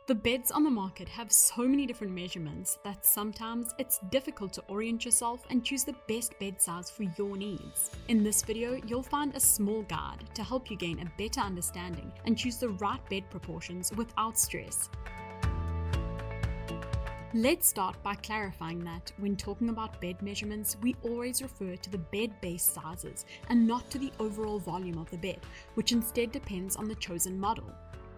The beds on the market have so many different measurements that sometimes it's difficult to orient yourself and choose the best bed size for your needs. In this video, you'll find a small guide to help you gain a better understanding and choose the right bed proportions without stress. Let's start by clarifying that when talking about bed measurements, we always refer to the bed base sizes and not to the overall volume of the bed, which instead depends on the chosen model.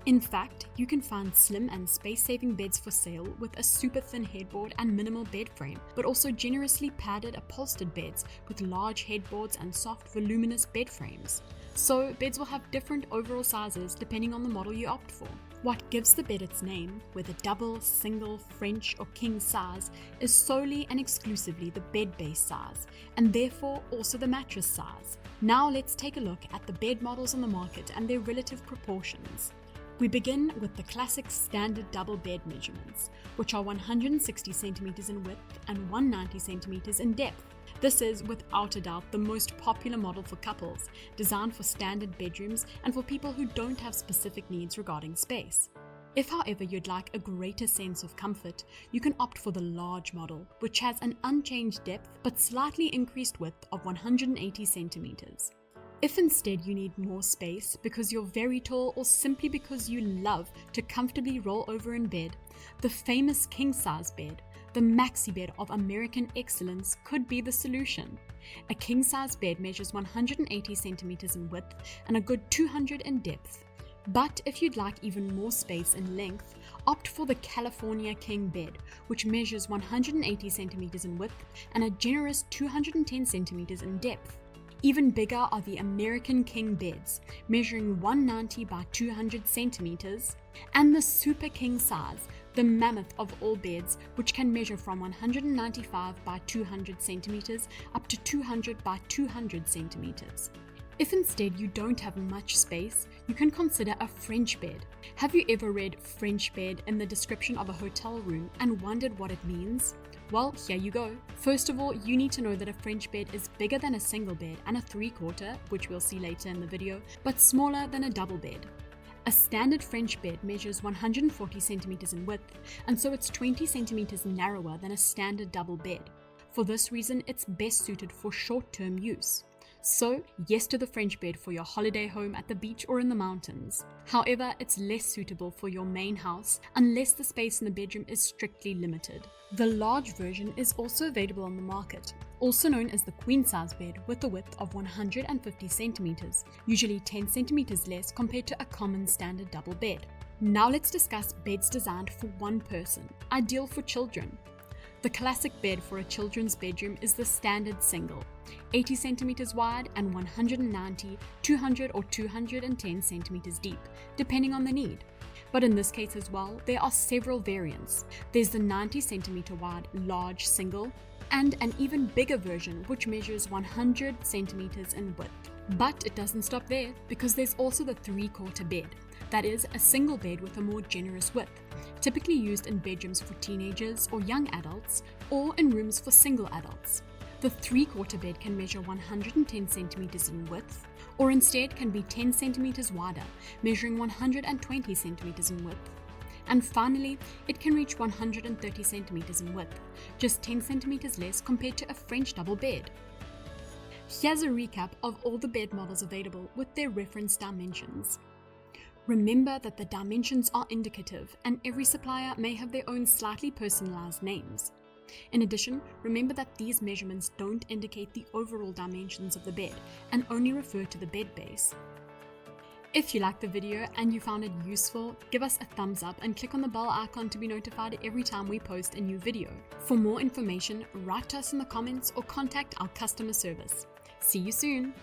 In fact, you can find slim and space-saving beds for sale with a super thin headboard and minimal bed frame, but also generously padded upholstered beds with large headboards and soft, voluminous bed frames. So, beds will have different overall sizes depending on the model you opt for. What gives the bed its name, whether double, single, French, or king size, is solely and exclusively the bed base size, and therefore also the mattress size. Now let's take a look at the bed models on the market and their relative proportions. We begin with the classic standard double bed measurements, which are 160 centimeters in width and 190 centimeters in depth. This is, without a doubt, the most popular model for couples, designed for standard bedrooms and for people who don't have specific needs regarding space. If, however, you'd like a greater sense of comfort, you can opt for the large model, which has an unchanged depth but slightly increased width of 180 centimeters. If instead you need more space because you're very tall or simply because you love to comfortably roll over in bed, the famous king-size bed, the maxi bed of American excellence, could be the solution. A king-size bed measures 180 centimeters in width and a good 200 in depth. But if you'd like even more space in length, opt for the California King bed, which measures 180 centimeters in width and a generous 210 centimeters in depth. Even bigger are the American King beds, measuring 190 by 200 centimeters, and the Super King size, the mammoth of all beds, which can measure from 195 by 200 centimeters up to 200 by 200 centimeters. If instead you don't have much space, you can consider a French bed. Have you ever read French bed in the description of a hotel room and wondered what it means? Well, here you go. First of all, you need to know that a French bed is bigger than a single bed and a 3/4, which we'll see later in the video, but smaller than a double bed. A standard French bed measures 140 centimeters in width, and so it's 20 centimeters narrower than a standard double bed. For this reason, it's best suited for short-term use. So, yes to the French bed for your holiday home at the beach or in the mountains. However, it's less suitable for your main house unless the space in the bedroom is strictly limited. The large version is also available on the market, also known as the queen size bed with a width of 150 centimeters, usually 10 centimeters less compared to a common standard double bed. Now let's discuss beds designed for one person, ideal for children. The classic bed for a children's bedroom is the standard single, 80 centimeters wide and 190, 200 or 210 centimeters deep, depending on the need. But in this case as well, there are several variants. There's the 90 centimeter wide large single and an even bigger version which measures 100 centimeters in width. But it doesn't stop there, because there's also the 3/4 bed, that is, a single bed with a more generous width, typically used in bedrooms for teenagers or young adults, or in rooms for single adults. The 3/4 bed can measure 110 centimeters in width, or instead can be 10 centimeters wider, measuring 120 centimeters in width. And finally, it can reach 130 centimeters in width, just 10 centimeters less compared to a French double bed. Here's a recap of all the bed models available with their reference dimensions. Remember that the dimensions are indicative and every supplier may have their own slightly personalized names. In addition, remember that these measurements don't indicate the overall dimensions of the bed and only refer to the bed base. If you liked the video and you found it useful, give us a thumbs up and click on the bell icon to be notified every time we post a new video. For more information, write to us in the comments or contact our customer service. See you soon!